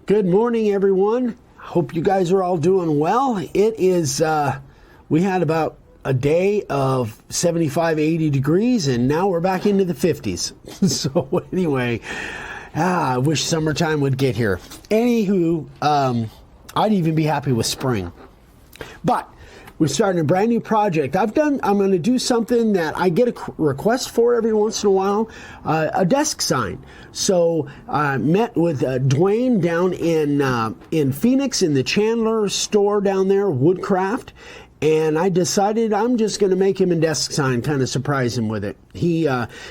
Good morning, everyone. Hope you guys are all doing well. It is, we had about a day of 75, 80 degrees, and now we're back into the 50s. So anyway, I wish summertime would get here. Anywho, I'd even be happy with spring. But we're starting a brand new project. I'm going to do something that I get a request for every once in a while, a desk sign. So I met with Dwayne down in Phoenix in the Chandler store down there, Woodcraft. And I decided I'm just going to make him a desk sign, kind of surprise him with it. He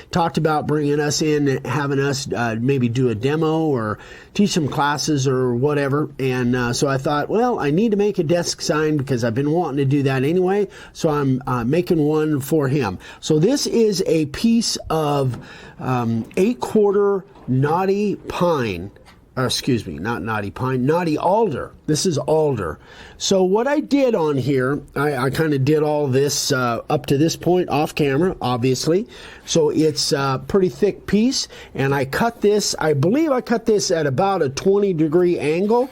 talked about bringing us in, having us maybe do a demo or teach some classes or whatever. And so I thought, well, I need to make a desk sign because I've been wanting to do that anyway. So I'm making one for him. So this is a piece of 8-quarter knotty pine. Excuse me, not knotty pine, knotty alder. This is alder. So what I did on here, I kind of did all this up to this point off camera, obviously. So it's a pretty thick piece, and I cut this, I believe I cut this at about a 20-degree angle.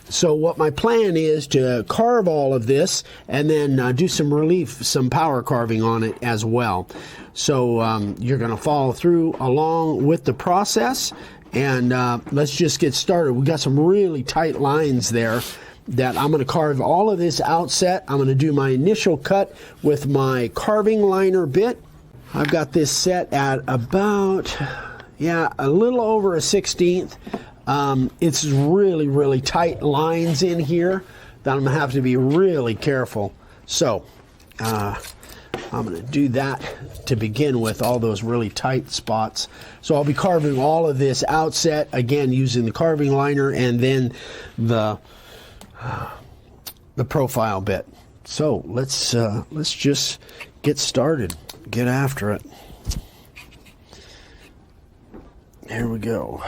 So what my plan is to carve all of this and then do some relief, some power carving on it as well. So you're going to follow through along with the process. And let's just get started. We got some really tight lines there that I'm going to carve all of this outset. I'm going to do my initial cut with my carving liner bit. I've got this set at about, a little over a 1/16. It's really, really tight lines in here that I'm going to have to be really careful. So I'm going to do that to begin with, all those really tight spots. So I'll be carving all of this outset, again, using the carving liner and then the profile bit. So let's just get started, get after it. Here we go.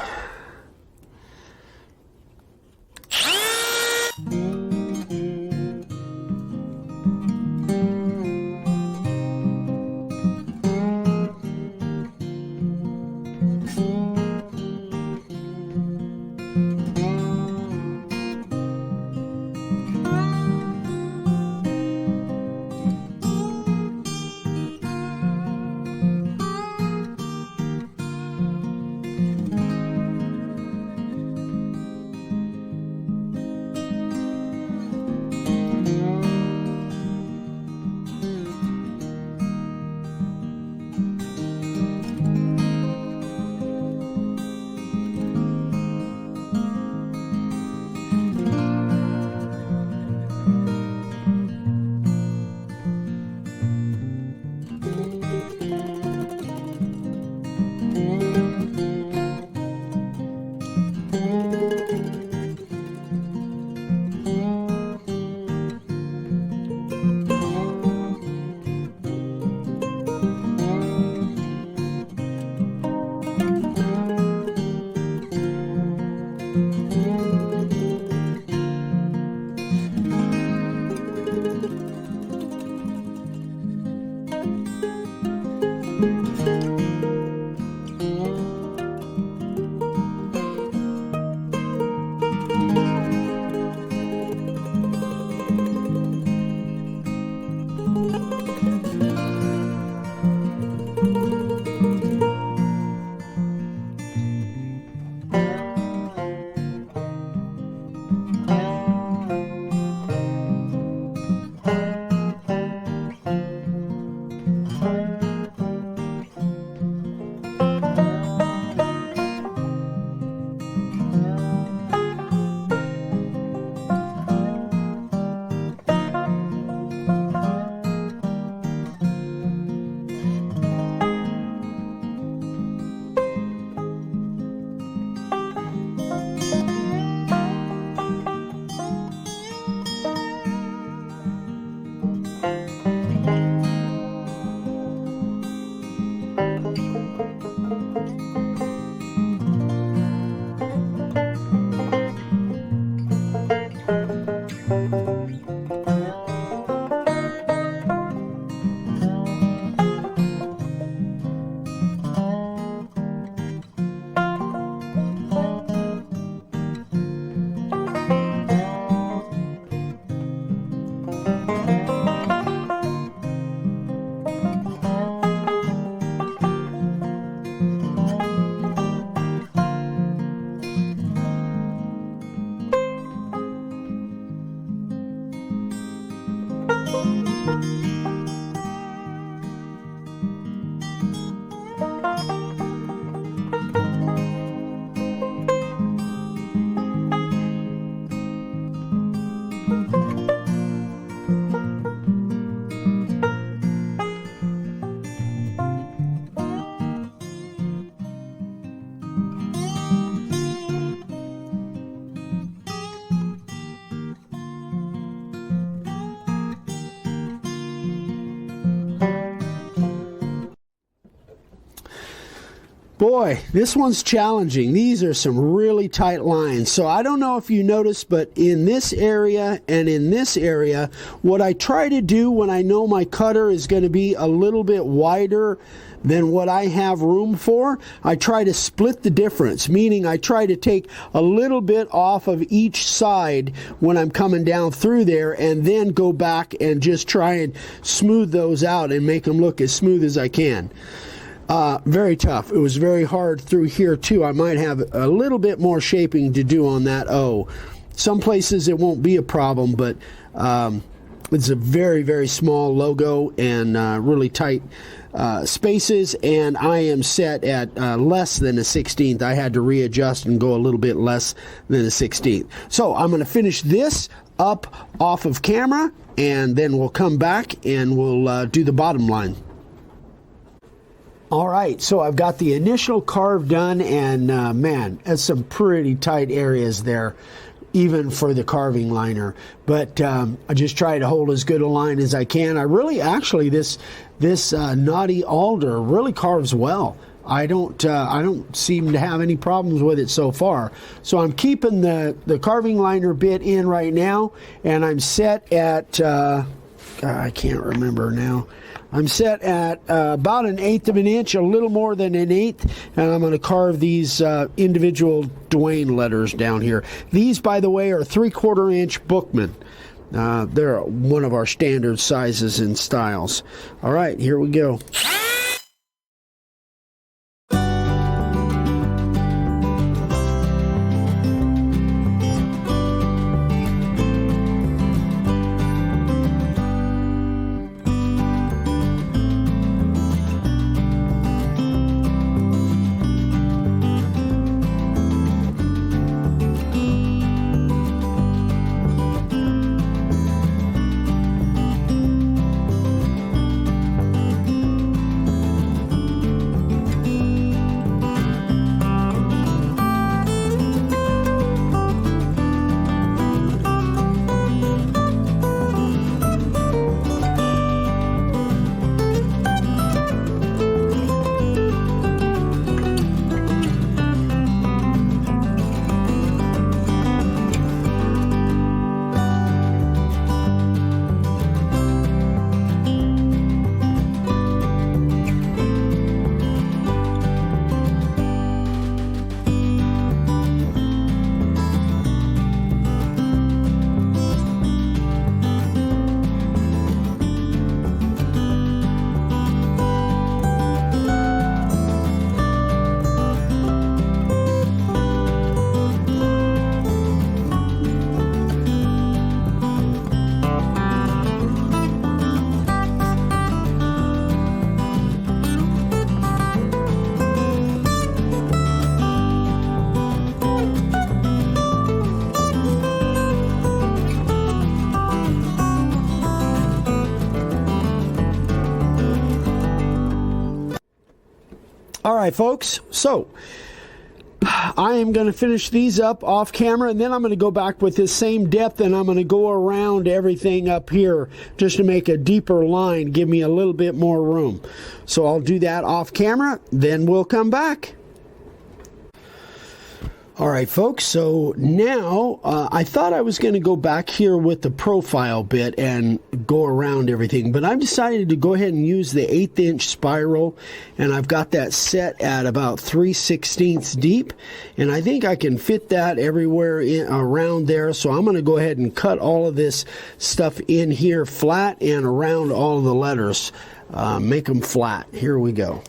Boy, this one's challenging. These are some really tight lines. So I don't know if you noticed, but in this area and in this area, what I try to do when I know my cutter is going to be a little bit wider than what I have room for, I try to split the difference, meaning I try to take a little bit off of each side when I'm coming down through there, and then go back and just try and smooth those out and make them look as smooth as I can. Very tough. It was very hard through here too. I might have a little bit more shaping to do on that O. Some places it won't be a problem, but it's a very, very small logo and really tight spaces, and I am set at less than a 16th. I had to readjust and go a little bit less than a 16th. So I'm going to finish this up off of camera, and then we'll come back and we'll do the bottom line. All right, so I've got the initial carve done, and man, that's some pretty tight areas there, even for the carving liner. But I just try to hold as good a line as I can. I really, actually, this Knotty Alder really carves well. I don't seem to have any problems with it so far. So I'm keeping the carving liner bit in right now, and I'm set at I can't remember now. I'm set at about 1/8 of an inch, a little more than 1/8, and I'm going to carve these individual Dwayne letters down here. These, by the way, are 3/4 inch Bookman. They're one of our standard sizes and styles. All right, here we go. All right, folks, so I am going to finish these up off camera, and then I'm going to go back with this same depth, and I'm going to go around everything up here just to make a deeper line, give me a little bit more room. So I'll do that off camera, then we'll come back. All right, folks, so now I thought I was going to go back here with the profile bit and go around everything, but I've decided to go ahead and use the 1/8 inch spiral, and I've got that set at about 3/16 deep, and I think I can fit that everywhere around there. So I'm going to go ahead and cut all of this stuff in here flat and around all of the letters, make them flat. Here we go.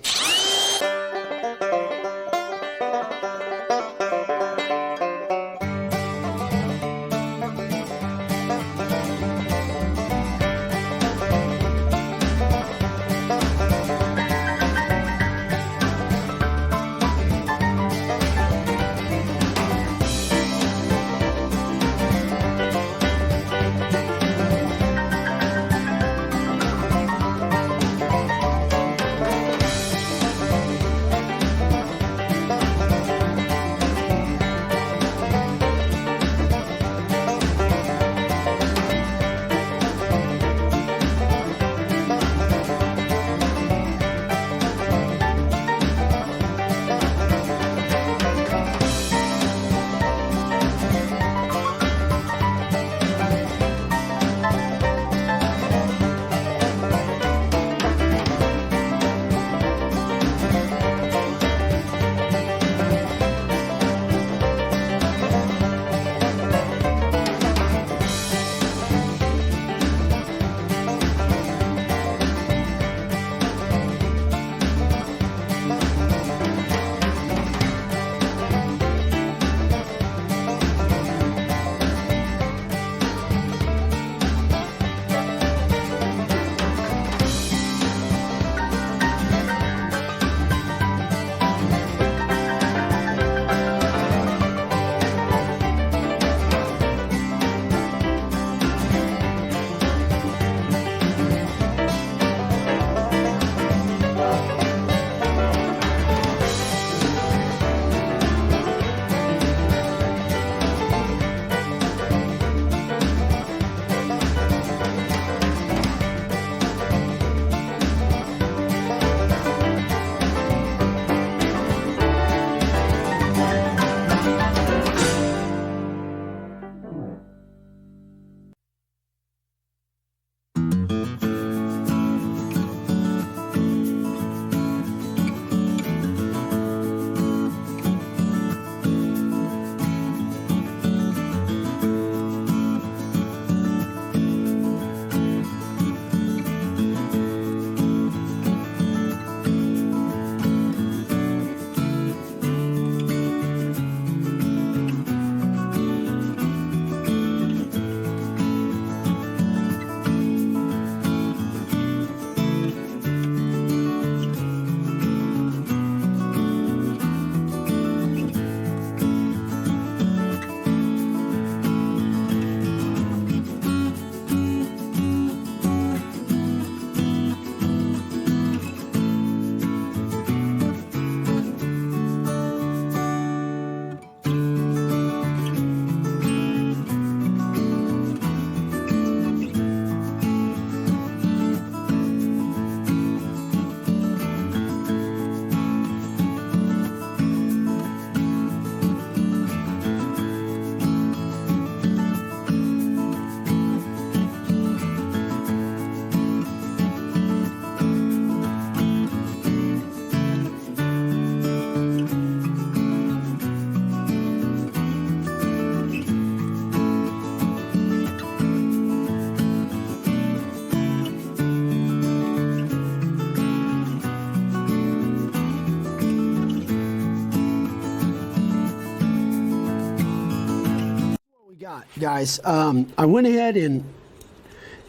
got, guys. I went ahead and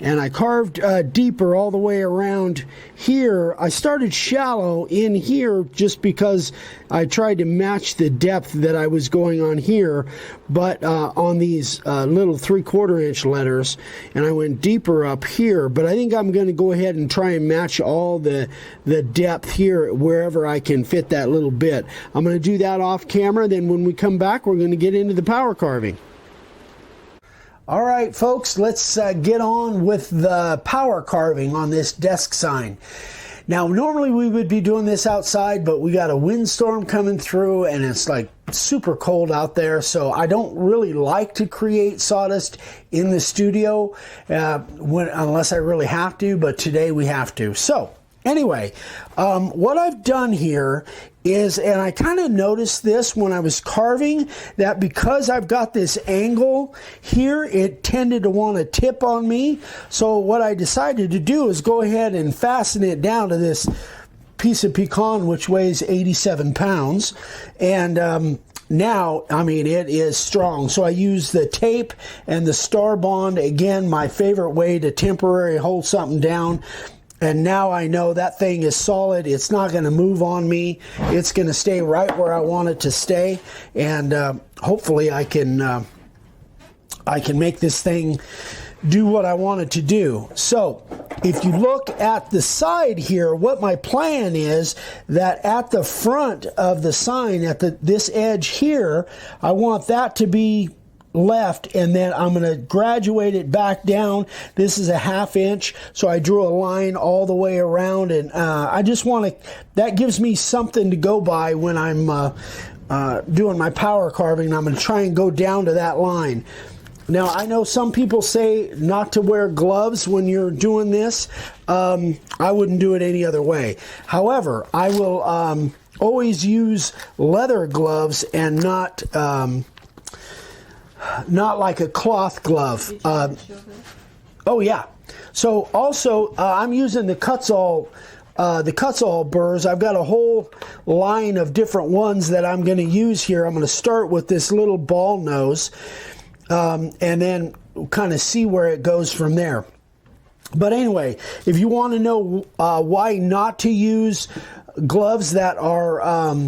I carved deeper all the way around here. I started shallow in here just because I tried to match the depth that I was going on here, but on these little 3/4 inch letters, and I went deeper up here. But I think I'm going to go ahead and try and match all the depth here wherever I can fit that little bit. I'm going to do that off camera. Then when we come back, we're going to get into the power carving. All right, folks, let's get on with the power carving on this desk sign. Now, normally we would be doing this outside, but we got a windstorm coming through and it's like super cold out there, so I don't really like to create sawdust in the studio unless I really have to, but today we have to. So anyway, what I've done here is, and I kind of noticed this when I was carving, that because I've got this angle here, it tended to want to tip on me. So what I decided to do is go ahead and fasten it down to this piece of pecan, which weighs 87 pounds. And now, I mean, it is strong. So I use the tape and the Starbond, again, my favorite way to temporarily hold something down. And now I know that thing is solid. It's not going to move on me. It's going to stay right where I want it to stay. And hopefully I can make this thing do what I want it to do. So if you look at the side here, what my plan is, that at the front of the sign, at this edge here, I want that to be left, and then I'm going to graduate it back down. This is a 1/2 inch, so I drew a line all the way around, and I just want to, that gives me something to go by when I'm doing my power carving. I'm going to try and go down to that line. Now, I know some people say not to wear gloves when you're doing this. I wouldn't do it any other way. However, I will always use leather gloves and not like a cloth glove. Oh yeah. So also I'm using the Kutzall burrs. I've got a whole line of different ones that I'm going to use here. I'm going to start with this little ball nose, and then kind of see where it goes from there. But anyway, if you want to know why not to use gloves that are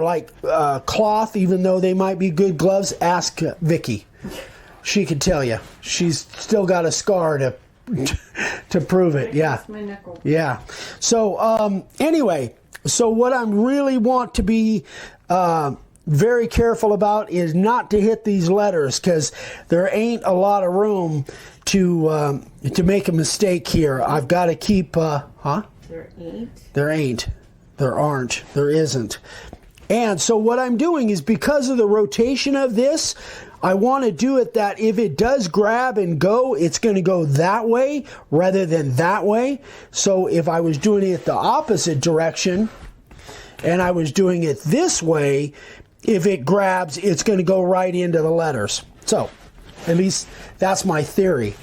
like cloth, even though they might be good gloves, ask Vicky. She could tell you. She's still got a scar to prove it. Yeah. My knuckle. Yeah. So anyway, so what I really want to be very careful about is not to hit these letters, because there ain't a lot of room to make a mistake here. I've got to keep. There ain't. There ain't. There aren't. There isn't. And so what I'm doing is, because of the rotation of this, I want to do it that if it does grab and go, it's going to go that way rather than that way. So if I was doing it the opposite direction and I was doing it this way, if it grabs, it's going to go right into the letters. So at least that's my theory.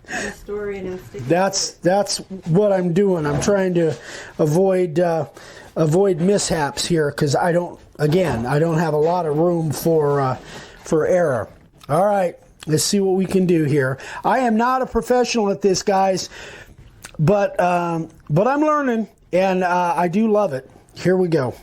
That's what I'm doing. I'm trying to avoid mishaps here, because I don't have a lot of room for error. All right, let's see what we can do here. I am not a professional at this, guys, but I'm learning, and I do love it. Here we go.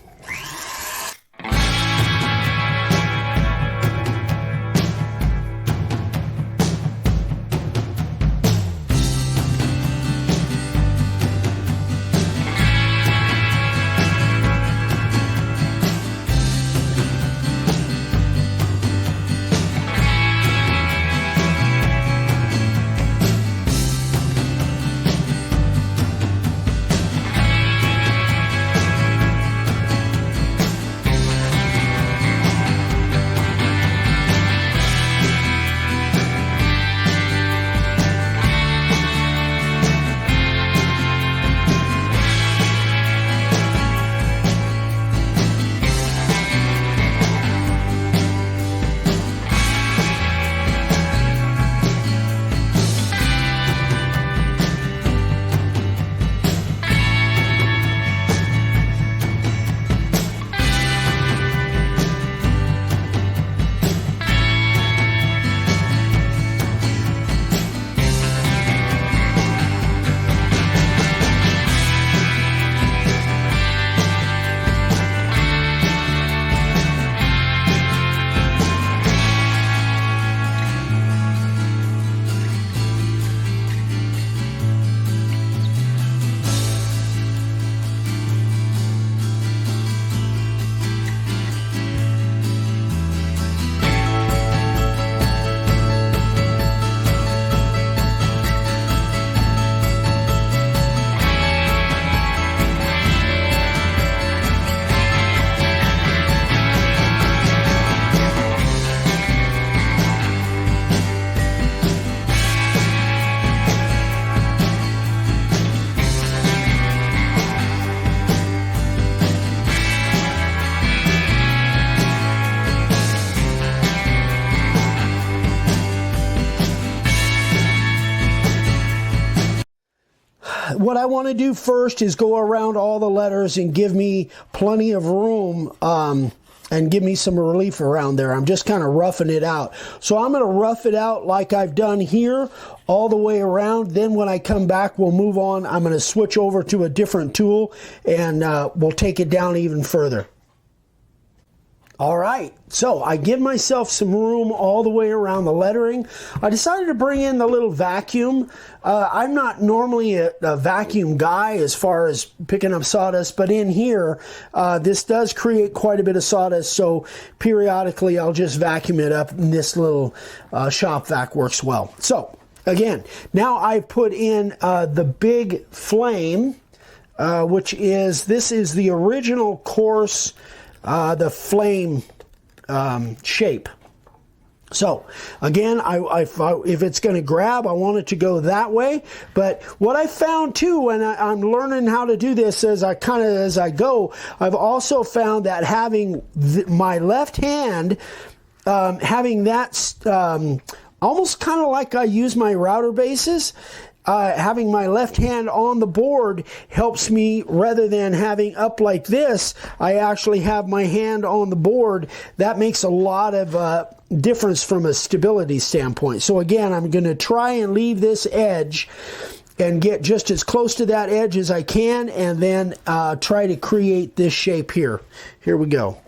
what I want to do first is go around all the letters and give me plenty of room and give me some relief around there. I'm just kind of roughing it out. So I'm going to rough it out like I've done here all the way around. Then when I come back, we'll move on. I'm going to switch over to a different tool and we'll take it down even further. All right, so I give myself some room all the way around the lettering. I decided to bring in the little vacuum. I'm not normally a vacuum guy as far as picking up sawdust, but in here, this does create quite a bit of sawdust, so periodically I'll just vacuum it up, and this little shop vac works well. So, again, now I've put in the big flame, which is, this is the original course, the flame shape. So again, if it's going to grab, I want it to go that way. But what I found too, when I'm learning how to do this as I go, I've also found that having my left hand, having that almost kind of like I use my router bases. Having my left hand on the board helps me, rather than having up like this, I actually have my hand on the board. That makes a lot of difference from a stability standpoint. So again, I'm going to try and leave this edge and get just as close to that edge as I can, and then try to create this shape here. Here we go.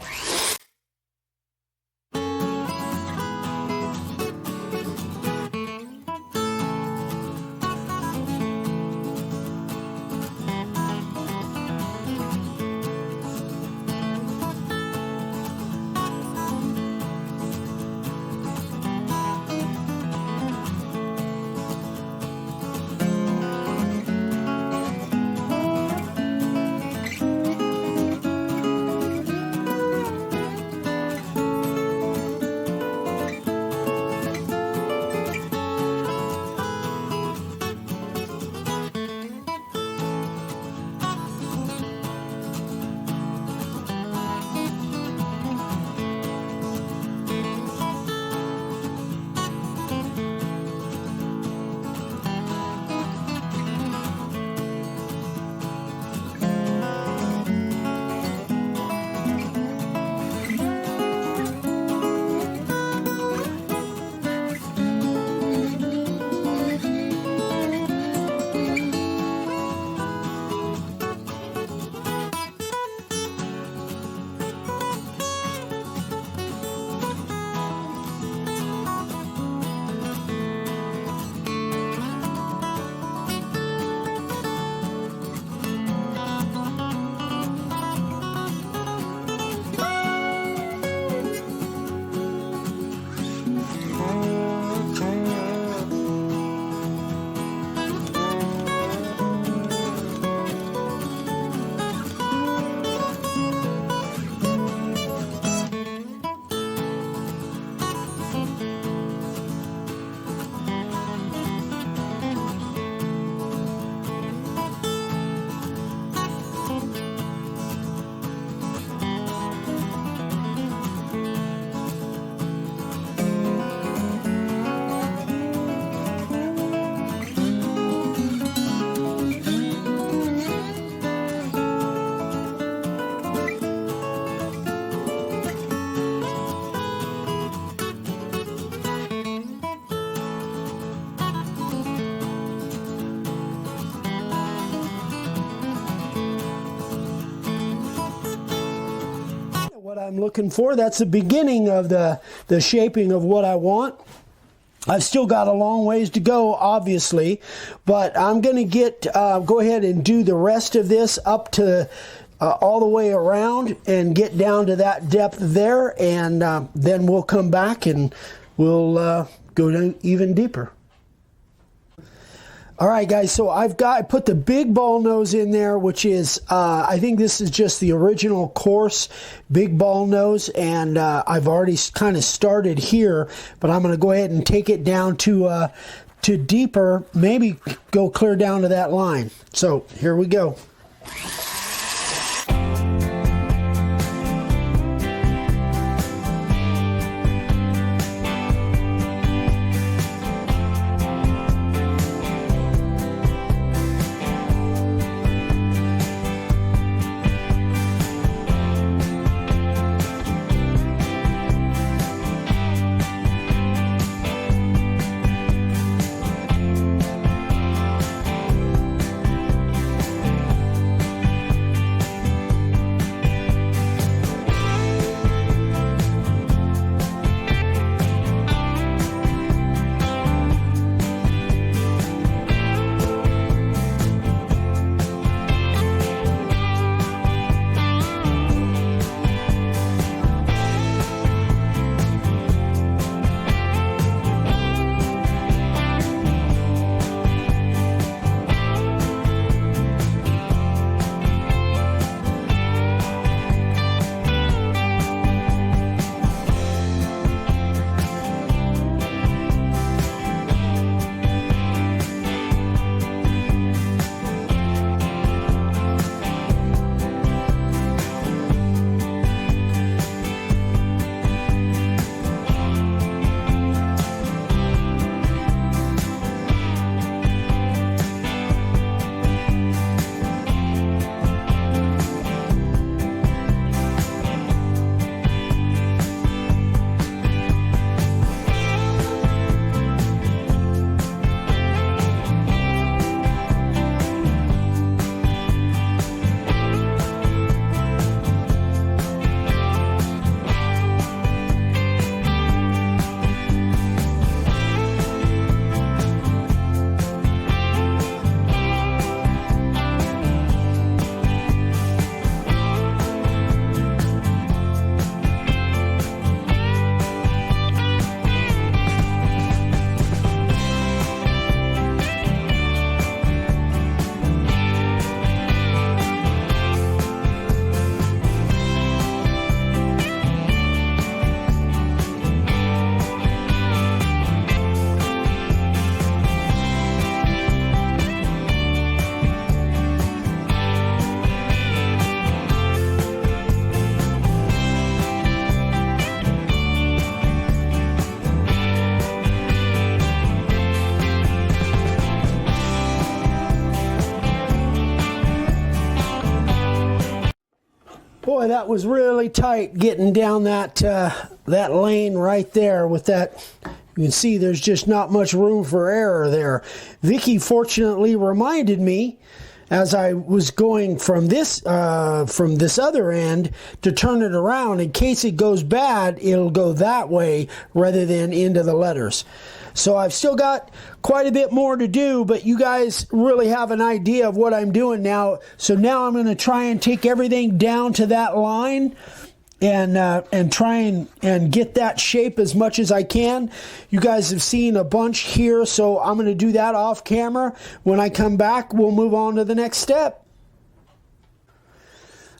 I'm looking for. That's the beginning of the shaping of what I want. I've still got a long ways to go, obviously, but I'm going to go ahead and do the rest of this up to all the way around and get down to that depth there, and then we'll come back and we'll go down even deeper. All right, guys, so I put the big ball nose in there, which is, I think this is just the original coarse big ball nose, and I've already kind of started here, but I'm going to go ahead and take it down to deeper, maybe go clear down to that line. So here we go. boy, that was really tight getting down that that lane right there with that. You can see there's just not much room for error there. Vicky fortunately reminded me as I was going from this other end to turn it around. In case it goes bad, it'll go that way rather than into the letters. So I've still got quite a bit more to do, but you guys really have an idea of what I'm doing now. So now I'm going to try and take everything down to that line and try and get that shape as much as I can. You guys have seen a bunch here, so I'm going to do that off camera. When I come back, we'll move on to the next step.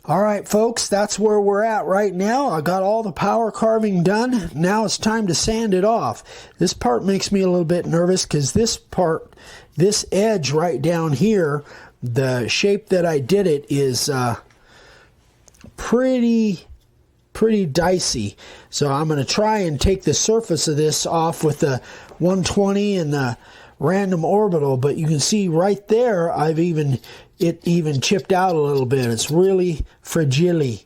All right, folks, that's where we're at right now. I got all the power carving done. Now it's time to sand it off. This part makes me a little bit nervous because this part, this edge right down here, the shape that I did it is pretty dicey. So I'm going to try and take the surface of this off with the 120 and the random orbital, but you can see right there it even chipped out a little bit. It's really fragile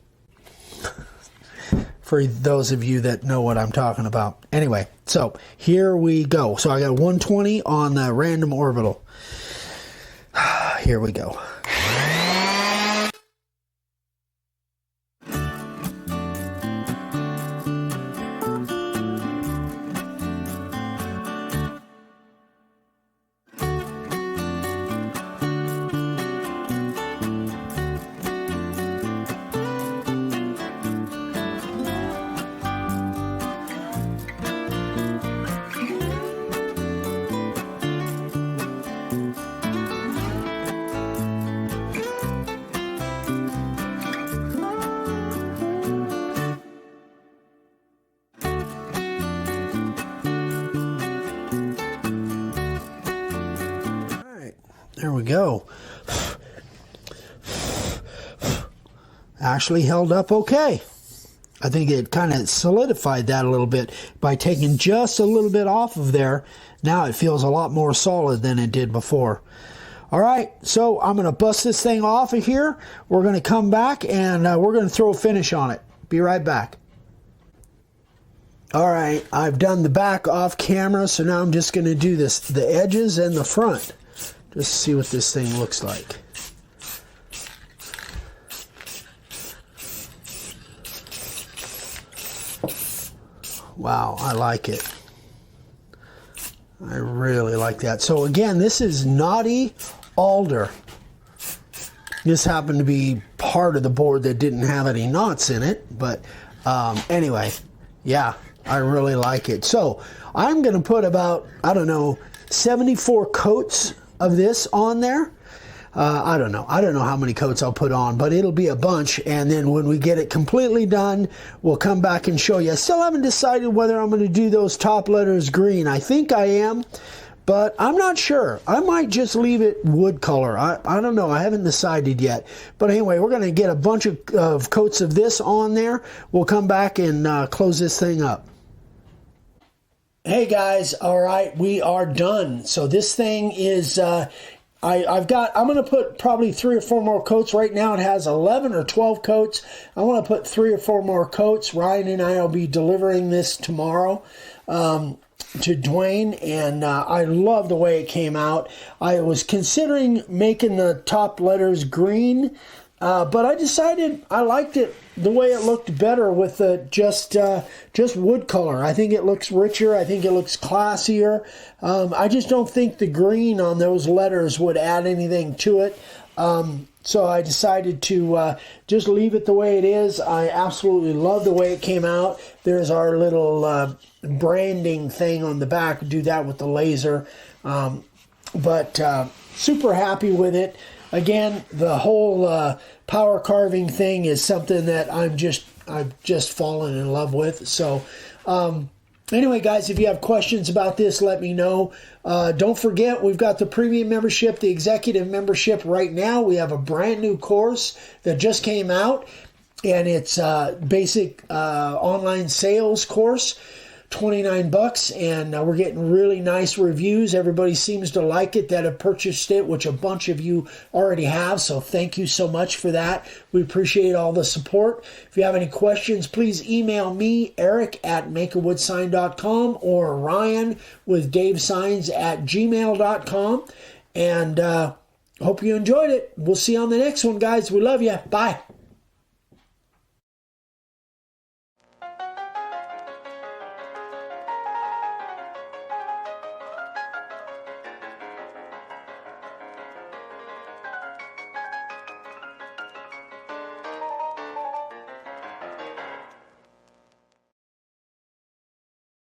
for those of you that know what I'm talking about. Anyway, so here we go. So I got 120 on the random orbital. Here we go. There we go. Actually held up okay. I think it kind of solidified that a little bit by taking just a little bit off of there. Now it feels a lot more solid than it did before. All right, so I'm going to bust this thing off of here. We're going to come back and we're going to throw a finish on it. Be right back. All right, I've done the back off camera, so now I'm just going to do the edges and the front. Just see what this thing looks like. Wow, I like it. I really like that. So again, this is Knotty Alder. This happened to be part of the board that didn't have any knots in it, but anyway, yeah, I really like it. So I'm going to put about, I don't know, 74 coats of this on there. I don't know how many coats I'll put on, but it'll be a bunch, and then when we get it completely done, we'll come back and show you. I still haven't decided whether I'm going to do those top letters green. I think I am, but I'm not sure. I might just leave it wood color. I don't know. I haven't decided yet. But anyway, we're going to get a bunch of coats of this on there. We'll come back and close this thing up. Hey guys, all right, we are done. So this thing is, I'm going to put probably 3 or 4 more coats. Right now it has 11 or 12 coats. I want to put 3 or 4 more coats. Ryan and I will be delivering this tomorrow to Dwayne, and I love the way it came out. I was considering making the top letters green, but I decided I liked it the way it looked better with the just wood color. I think it looks richer. I think it looks classier. I just don't think the green on those letters would add anything to it. So I decided to just leave it the way it is. I absolutely love the way it came out. There's our little branding thing on the back. Do that with the laser. But super happy with it. Again, the whole power carving thing is something that I've just fallen in love with. So anyway, guys, if you have questions about this, let me know. Don't forget, we've got the premium membership, the executive membership right now. We have a brand new course that just came out, and it's a basic online sales course. $29, and we're getting really nice reviews. Everybody seems to like it that have purchased it, which a bunch of you already have, so thank you so much for that. We appreciate all the support. If you have any questions, please email me, Eric at makeawoodsign.com, or Ryan with davesigns at gmail.com, and hope you enjoyed it. We'll see you on the next one, guys. We love you. Bye.